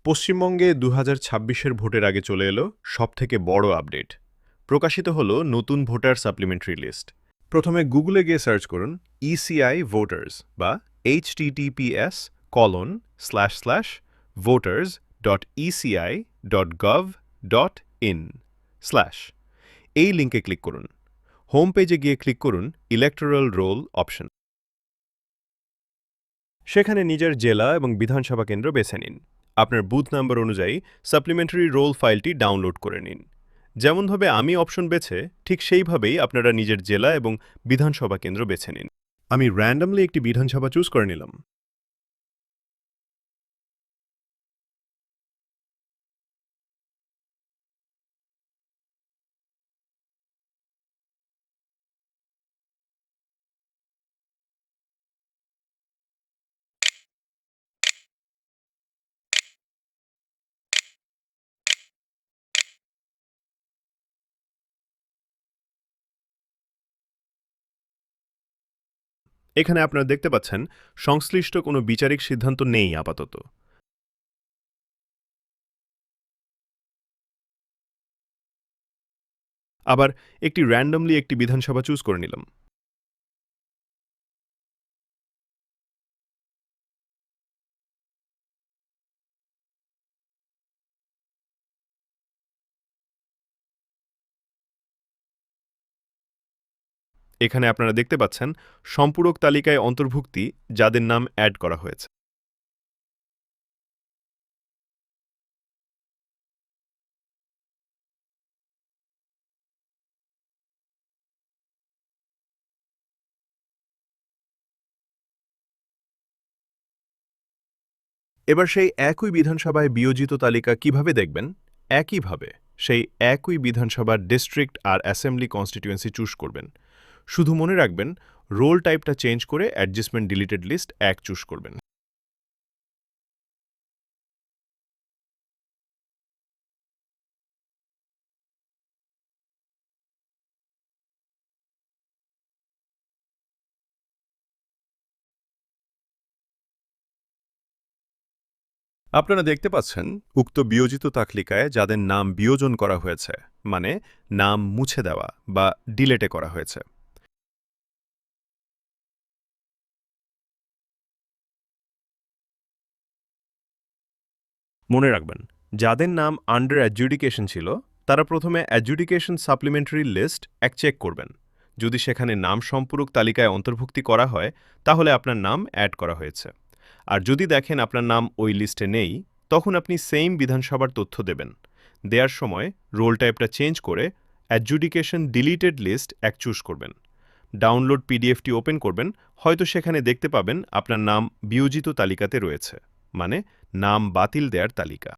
পশ্চিমবঙ্গে ২০২৬-এর ভোটের আগে চলে এলো সবথেকে বড় আপডেট। প্রকাশিত হলো নতুন ভোটার সাপ্লিমেন্টারি লিস্ট। প্রথমে গুগলে গিয়ে সার্চ করুন ইসিআই ভোটার্স বা https://voters.eci.gov.in/ এই লিঙ্কে ক্লিক করুন। হোম পেজে গিয়ে ক্লিক করুন ইলেক্টোরাল রোল অপশন। সেখানে নিজের জেলা এবং বিধানসভা কেন্দ্র বেছে নিন। আপনার বুথ নাম্বার অনুযায়ী সাপ্লিমেন্টারি রোল ফাইলটি ডাউনলোড করে নিন। যেমনভাবে আমি অপশন বেছে ঠিক সেইভাবেই আপনারা নিজের জেলা এবং বিধানসভা কেন্দ্র বেছে নিন। আমি র্যান্ডমলি একটি বিধানসভা চুজ করে নিলাম। এখানে আপনারা দেখতে পাচ্ছেন সংশ্লিষ্ট কোনো বিচারিক সিদ্ধান্ত নেই আপাতত। আবার একটি র্যান্ডমলি একটি বিধানসভা চুজ করে নিলাম। এখানে আপনারা দেখতে পাচ্ছেন সম্পূরক তালিকায় অন্তর্ভুক্তি যাদের নাম অ্যাড করা হয়েছে। এবার সেই একই বিধানসভায় বিয়োজিত তালিকা কিভাবে দেখবেন? একইভাবে সেই একই বিধানসভার ডিস্ট্রিক্ট আর অ্যাসেম্বলি কনস্টিটিউয়েন্সি চুজ করবেন। শুধু মনে রাখবেন রোল টাইপটা চেঞ্জ করে অ্যাডজাস্টমেন্ট ডিলিটেড লিস্ট ১ চুজ করবেন। আপনারা দেখতে পাচ্ছেন উক্ত বিয়োজিত তালিকায় যাদের নাম বিয়োজন করা হয়েছে, মানে নাম মুছে দেওয়া বা ডিলেটে করা হয়েছে। মনে রাখবেন যাদের নাম আন্ডার অ্যাডজুডিকেশন ছিল তারা প্রথমে অ্যাডজুডিকেশন সাপ্লিমেন্টারি লিস্ট ১ চেক করবেন। যদি সেখানে নাম সম্পূরক তালিকায় অন্তর্ভুক্তি করা হয় তাহলে আপনার নাম অ্যাড করা হয়েছে। আর যদি দেখেন আপনার নাম ওই লিস্টে নেই, তখন আপনি সেম বিধানসভার তথ্য দেবেন। দেওয়ার সময় রোল টাইপটা চেঞ্জ করে অ্যাডজুডিকেশন ডিলিটেড লিস্ট ১ চুজ করবেন। ডাউনলোড পিডিএফটি ওপেন করবেন, হয়তো সেখানে দেখতে পাবেন আপনার নাম বিয়োজিত তালিকাতে রয়েছে, মানে নাম বাতিল দেওয়ার তালিকা।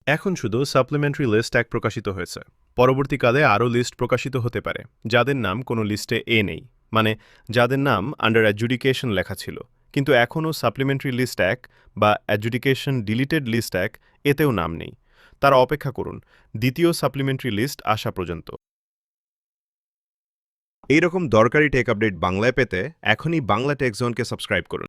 এখন শুধু সাপ্লিমেন্টারি লিস্ট ১ প্রকাশিত হয়েছে। পরবর্তীকালে আরও লিস্ট প্রকাশিত হতে পারে যাদের নাম কোনো লিস্টে নেই, মানে যাদের নাম আন্ডার অ্যাডজুডিকেশন লেখা ছিল কিন্তু এখনও সাপ্লিমেন্টারি লিস্ট ১ বা অ্যাডজুডিকেশন ডিলিটেড লিস্ট ১ এতেও নাম নেই। তারা অপেক্ষা করুন দ্বিতীয় সাপ্লিমেন্টারি লিস্ট আসা পর্যন্ত। এইরকম দরকারি টেক আপডেট বাংলায় পেতে এখনই বাংলা টেক জোনকে সাবস্ক্রাইব করুন।